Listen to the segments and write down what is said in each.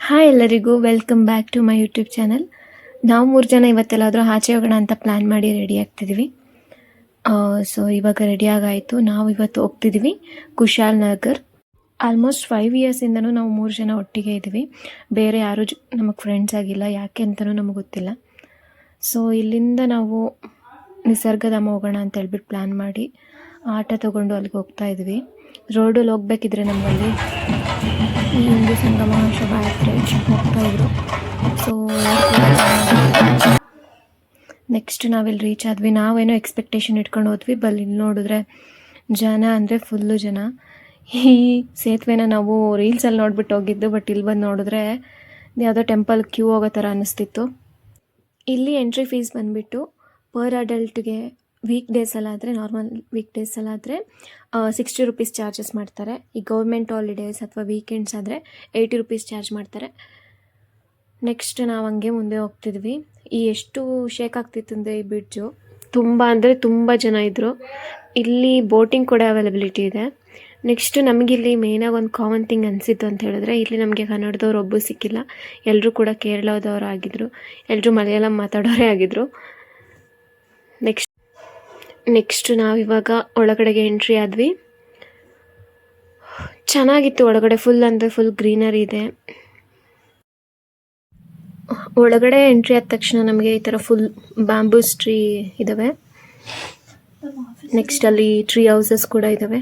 Hi ಎಲ್ಲರಿಗೂ, welcome back to my YouTube channel. ನಾವು 3 ಜನ ಇವತ್ತೆಲ್ಲಾದರೂ ಆಚೆ ಹೋಗೋಣ ಅಂತ ಪ್ಲ್ಯಾನ್ ಮಾಡಿ ರೆಡಿ ಆಗ್ತಿದ್ದೀವಿ. ಸೊ ಇವಾಗ ರೆಡಿ ಆಗಾಯಿತು. ನಾವು ಇವತ್ತು ಹೋಗ್ತಿದ್ದೀವಿ ಕುಶಾಲ್ ನಗರ್. ಆಲ್ಮೋಸ್ಟ್ 5 ಇಯರ್ಸಿಂದನೂ ನಾವು 3 ಜನ ಒಟ್ಟಿಗೆ ಇದ್ದೀವಿ. ಬೇರೆ ಯಾರೂ ನಮಗೆ ಫ್ರೆಂಡ್ಸ್ ಆಗಿಲ್ಲ, ಯಾಕೆ ಅಂತಲೂ ನಮಗೆ ಗೊತ್ತಿಲ್ಲ. ಸೊ ಇಲ್ಲಿಂದ ನಾವು ನಿಸರ್ಗಧಾಮ ಹೋಗೋಣ ಅಂತ ಹೇಳ್ಬಿಟ್ಟು ಪ್ಲ್ಯಾನ್ ಮಾಡಿ ಆಟೋ ತೊಗೊಂಡು ಅಲ್ಲಿಗೆ ಹೋಗ್ತಾ ಇದ್ವಿ. ರೋಡಲ್ಲಿ ಹೋಗ್ಬೇಕಿದ್ರೆ ನಮ್ಮಲ್ಲಿ ಈ ಹಿಂದೂ ಸಂಗಮ ಶೋಭಾಯಾತ್ರೆ ಹೋಗ್ತಾಯಿದ್ರು. ಸೊ ನೆಕ್ಸ್ಟ್ ನಾವಿಲ್ಲಿ ರೀಚ್ ಆದ್ವಿ. ನಾವೇನೋ ಎಕ್ಸ್ಪೆಕ್ಟೇಷನ್ ಇಟ್ಕೊಂಡು ಹೋದ್ವಿ, ಇಲ್ಲಿ ನೋಡಿದ್ರೆ ಜನ ಅಂದರೆ ಫುಲ್ಲು ಜನ. ಈ ಸೇತುವೆನ ನಾವು ರೀಲ್ಸಲ್ಲಿ ನೋಡ್ಬಿಟ್ಟು ಹೋಗಿದ್ದು, ಬಟ್ ಇಲ್ಲಿ ಬಂದು ನೋಡಿದ್ರೆ ಯಾವುದೋ ಟೆಂಪಲ್ ಕ್ಯೂ ಹೋಗೋ ಥರ ಅನ್ನಿಸ್ತಿತ್ತು. ಇಲ್ಲಿ ಎಂಟ್ರಿ ಫೀಸ್ ಬಂದುಬಿಟ್ಟು ಪರ್ ಅಡಲ್ಟ್ಗೆ ವೀಕ್ ಡೇಸಲ್ಲಾದರೆ, ನಾರ್ಮಲ್ ವೀಕ್ ಡೇಸಲ್ಲಾದರೆ 60 ರೂಪೀಸ್ ಚಾರ್ಜಸ್ ಮಾಡ್ತಾರೆ. ಈ ಗೌರ್ಮೆಂಟ್ ಹಾಲಿಡೇಸ್ ಅಥವಾ ವೀಕೆಂಡ್ಸ್ ಆದರೆ 80 ರೂಪೀಸ್ ಚಾರ್ಜ್ ಮಾಡ್ತಾರೆ. ನೆಕ್ಸ್ಟ್ ನಾವು ಹಂಗೆ ಮುಂದೆ ಹೋಗ್ತಿದ್ವಿ. ಎಷ್ಟು ಶೇಕ್ ಆಗ್ತಿತ್ತು ಅಂದರೆ ಈ ಬ್ರಿಡ್ಜು, ತುಂಬ ಅಂದರೆ ತುಂಬ ಜನ ಇದ್ದರು. ಇಲ್ಲಿ ಬೋಟಿಂಗ್ ಕೂಡ ಅವೈಲಬಿಲಿಟಿ ಇದೆ. ನೆಕ್ಸ್ಟ್ ನಮಗಿಲ್ಲಿ ಮೇಯ್ನಾಗಿ ಒಂದು ಕಾಮನ್ ಥಿಂಗ್ ಅನಿಸಿತ್ತು ಅಂತ ಹೇಳಿದ್ರೆ, ಇಲ್ಲಿ ನಮಗೆ ಕನ್ನಡದವ್ರು ಒಬ್ಬರು ಸಿಕ್ಕಿಲ್ಲ. ಎಲ್ಲರೂ ಕೂಡ ಕೇರಳದವರು ಆಗಿದ್ದರು, ಎಲ್ಲರೂ ಮಲಯಾಳಂ ಮಾತಾಡೋರೇ ಆಗಿದ್ದರು. ನೆಕ್ಸ್ಟ್ ನಾವಿವಾಗ ಒಳಗಡೆಗೆ ಎಂಟ್ರಿ ಆದ್ವಿ. ಚೆನ್ನಾಗಿತ್ತು ಒಳಗಡೆ, ಫುಲ್ ಅಂದರೆ ಫುಲ್ ಗ್ರೀನರಿ ಇದೆ. ಒಳಗಡೆ ಎಂಟ್ರಿ ಆದ ತಕ್ಷಣ ನಮಗೆ ಈ ಥರ ಫುಲ್ ಬ್ಯಾಂಬೂಸ್ ಟ್ರೀ ಇದ್ದಾವೆ. ನೆಕ್ಸ್ಟ್ ಅಲ್ಲಿ ಟ್ರೀ ಹೌಸಸ್ ಕೂಡ ಇದ್ದಾವೆ.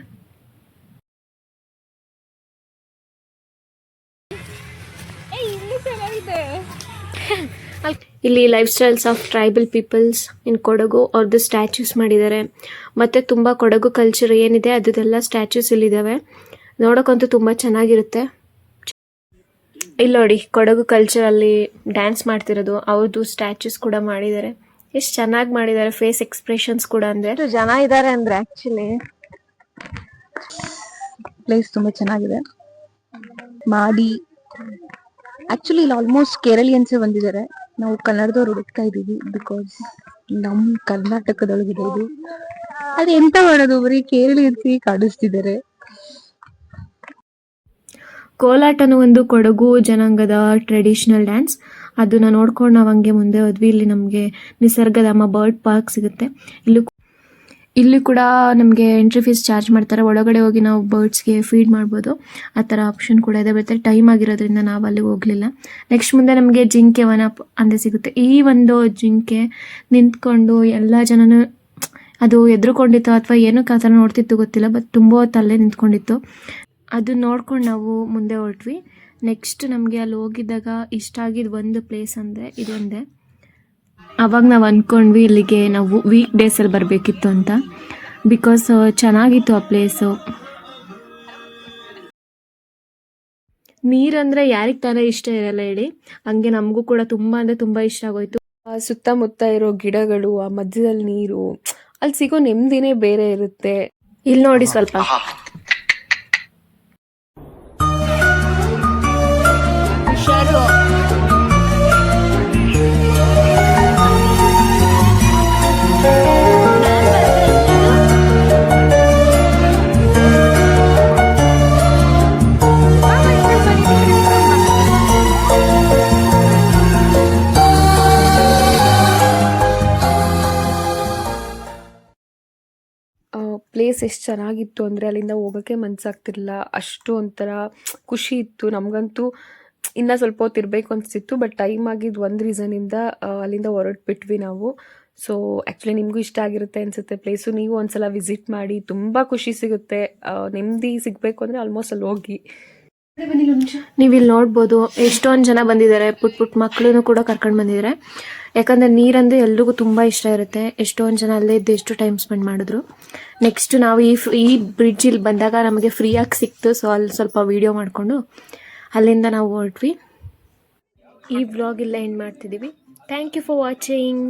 ಇಲ್ಲಿ life styles of tribal peoples in Kodagu ಅವ್ರದ್ದು ಸ್ಟ್ಯಾಚ್ಯೂಸ್ ಮಾಡಿದ್ದಾರೆ. ಮತ್ತು ತುಂಬ ಕೊಡಗು ಕಲ್ಚರ್ ಏನಿದೆ ಅದೆಲ್ಲ ಸ್ಟ್ಯಾಚ್ಯೂಸ್ ಇಲ್ಲಿದ್ದಾವೆ. ನೋಡೋಕ್ಕಂತೂ ತುಂಬ ಚೆನ್ನಾಗಿರುತ್ತೆ. ಇಲ್ಲಿ ನೋಡಿ, ಕೊಡಗು ಕಲ್ಚರಲ್ಲಿ ಡ್ಯಾನ್ಸ್ ಮಾಡ್ತಿರೋದು ಅವ್ರದ್ದು ಸ್ಟ್ಯಾಚ್ಯೂಸ್ ಕೂಡ ಮಾಡಿದ್ದಾರೆ. ಎಷ್ಟು ಚೆನ್ನಾಗಿ ಮಾಡಿದ್ದಾರೆ, ಫೇಸ್ ಎಕ್ಸ್ಪ್ರೆಷನ್ಸ್ ಕೂಡ. ಅಂದರೆ ಜನ ಇದ್ದಾರೆ ಅಂದರೆ ಆ್ಯಕ್ಚುಲಿ ಪ್ಲೇಸ್ ತುಂಬ ಚೆನ್ನಾಗಿದೆ ಮಾಡಿ. ಆಕ್ಚುಲಿ ಇಲ್ಲಿ ಆಲ್ಮೋಸ್ಟ್ ಕೇರಳಿಯನ್ಸೇ ಬಂದಿದ್ದಾರೆ. ನಾವು ಕನ್ನಡದವ್ರು ಹುಡುಕ್ತಾ ಇದ್ದೀವಿ, ಬಿಕಾಸ್ ನಮ್ಮ ಕರ್ನಾಟಕದೊಳಗಿದೆ ಇದು. ಅದು ಎಂತ ಮಾಡೋದು, ಬರೀ ಕೇರಳಿಯನ್ಸಿ ಕಾಣಿಸ್ತಿದ್ದಾರೆ. ಕೋಲಾಟನೂ ಒಂದು ಕೊಡಗು ಜನಾಂಗದ ಟ್ರೆಡಿಷನಲ್ ಡ್ಯಾನ್ಸ್. ಅದನ್ನು ನೋಡ್ಕೊಂಡು ನಾವು ಹಂಗೆ ಮುಂದೆ ಹೋದ್ವಿ. ಇಲ್ಲಿ ನಮಗೆ ನಿಸರ್ಗಧಾಮ ಬರ್ಡ್ ಪಾರ್ಕ್ ಸಿಗುತ್ತೆ. ಇಲ್ಲಿ ಕೂಡ ನಮಗೆ ಎಂಟ್ರಿ ಫೀಸ್ ಚಾರ್ಜ್ ಮಾಡ್ತಾರೆ. ಒಳಗಡೆ ಹೋಗಿ ನಾವು ಬರ್ಡ್ಸ್ಗೆ ಫೀಡ್ ಮಾಡ್ಬೋದು, ಆ ಥರ ಆಪ್ಷನ್ ಕೂಡ ಇದೆ. ಬಟ್ ಟೈಮ್ ಆಗಿರೋದ್ರಿಂದ ನಾವು ಅಲ್ಲಿಗೆ ಹೋಗಲಿಲ್ಲ. ನೆಕ್ಸ್ಟ್ ಮುಂದೆ ನಮಗೆ ಜಿಂಕೆ ವನ ಅಂದೇ ಸಿಗುತ್ತೆ. ಈ ಒಂದು ಜಿಂಕೆ ನಿಂತ್ಕೊಂಡು ಎಲ್ಲ ಜನನೂ ಅದು ಎದುರುಕೊಂಡಿತ್ತು ಅಥವಾ ಏನಕ್ಕೆ ಆ ಥರ ನೋಡ್ತಿತ್ತು ಗೊತ್ತಿಲ್ಲ, ಬಟ್ ತುಂಬ ಹೊತ್ತು ಅಲ್ಲೇ ನಿಂತ್ಕೊಂಡಿತ್ತು. ಅದು ನೋಡ್ಕೊಂಡು ನಾವು ಮುಂದೆ ಹೊರಟ್ವಿ. ನೆಕ್ಸ್ಟ್ ನಮಗೆ ಅಲ್ಲಿ ಹೋಗಿದ್ದಾಗ ಇಷ್ಟ ಆಗಿದ್ದು ಒಂದು ಪ್ಲೇಸ್ ಅಂದರೆ ಇದೊಂದೇ. ಅವಾಗ ನಾವು ಅಂದ್ಕೊಂಡ್ವಿ ಇಲ್ಲಿಗೆ ನಾವು ವೀಕ್ ಡೇಸಲ್ಲಿ ಬರಬೇಕಿತ್ತು ಅಂತ, ಬಿಕಾಸ್ ಚೆನ್ನಾಗಿತ್ತು ಆ ಪ್ಲೇಸು. ನೀರಂದರೆ ಯಾರಿಗೆ ತಾನೇ ಇಷ್ಟ ಇರಲ್ಲ ಹೇಳಿ. ಹಂಗೆ ನಮಗೂ ಕೂಡ ತುಂಬ ಅಂದರೆ ತುಂಬ ಇಷ್ಟ ಆಗೋಯ್ತು. ಸುತ್ತಮುತ್ತ ಇರೋ ಗಿಡಗಳು, ಆ ಮಧ್ಯದಲ್ಲಿ ನೀರು, ಅಲ್ಲಿ ಸಿಗೋ ನೆಮ್ಮದಿನೇ ಬೇರೆ ಇರುತ್ತೆ. ಇಲ್ಲಿ ನೋಡಿ ಸ್ವಲ್ಪ ಪ್ಲೇಸ್ ಎಷ್ಟು ಚೆನ್ನಾಗಿತ್ತು ಅಂದರೆ ಅಲ್ಲಿಂದ ಹೋಗೋಕ್ಕೆ ಮನಸ್ಸಾಗ್ತಿರಲಿಲ್ಲ. ಅಷ್ಟು ಒಂಥರ ಖುಷಿ ಇತ್ತು. ನಮಗಂತೂ ಇನ್ನೂ ಸ್ವಲ್ಪ ಹೊತ್ತು ಇರಬೇಕು ಅನಿಸ್ತಿತ್ತು, ಬಟ್ ಟೈಮ್ ಆಗಿದ್ದು ಒಂದು ರೀಸನಿಂದ ಅಲ್ಲಿಂದ ಹೊರಟ್ಬಿಟ್ವಿ ನಾವು. ಸೊ ಆ್ಯಕ್ಚುಲಿ ನಿಮಗೂ ಇಷ್ಟ ಆಗಿರುತ್ತೆ ಅನಿಸುತ್ತೆ ಪ್ಲೇಸು. ನೀವು ಒಂದ್ಸಲ ವಿಸಿಟ್ ಮಾಡಿ, ತುಂಬ ಖುಷಿ ಸಿಗುತ್ತೆ. ನೆಮ್ಮದಿ ಸಿಗಬೇಕು ಅಂದರೆ ಆಲ್ಮೋಸ್ಟ್ ಅಲ್ಲಿ ಹೋಗಿ. ನೀವು ಇಲ್ಲಿ ನೋಡ್ಬೋದು ಎಷ್ಟೊಂದು ಜನ ಬಂದಿದ್ದಾರೆ. ಪುಟ್ಟ ಮಕ್ಕಳನ್ನು ಕೂಡ ಕರ್ಕೊಂಡು ಬಂದಿದ್ದಾರೆ. ಯಾಕಂದರೆ ನೀರಂದರೆ ಎಲ್ರಿಗೂ ತುಂಬ ಇಷ್ಟ ಇರುತ್ತೆ. ಎಷ್ಟೊಂದು ಜನ ಅಲ್ಲೇ ಇದ್ದು ಎಷ್ಟು ಟೈಮ್ ಸ್ಪೆಂಡ್ ಮಾಡಿದ್ರು. ನೆಕ್ಸ್ಟ್ ನಾವು ಈ ಬ್ರಿಡ್ಜ್ ಬಂದಾಗ ನಮಗೆ ಫ್ರೀಯಾಗಿ ಸಿಕ್ತು. ಸೊ ಅಲ್ಲಿ ಸ್ವಲ್ಪ ವೀಡಿಯೋ ಮಾಡಿಕೊಂಡು ಅಲ್ಲಿಂದ ನಾವು ಹೊರಟ್ವಿ. ಈ ವ್ಲಾಗ್ ಎಲ್ಲ ಎಂಡ್ ಮಾಡ್ತಿದ್ದೀವಿ. Thank you for watching.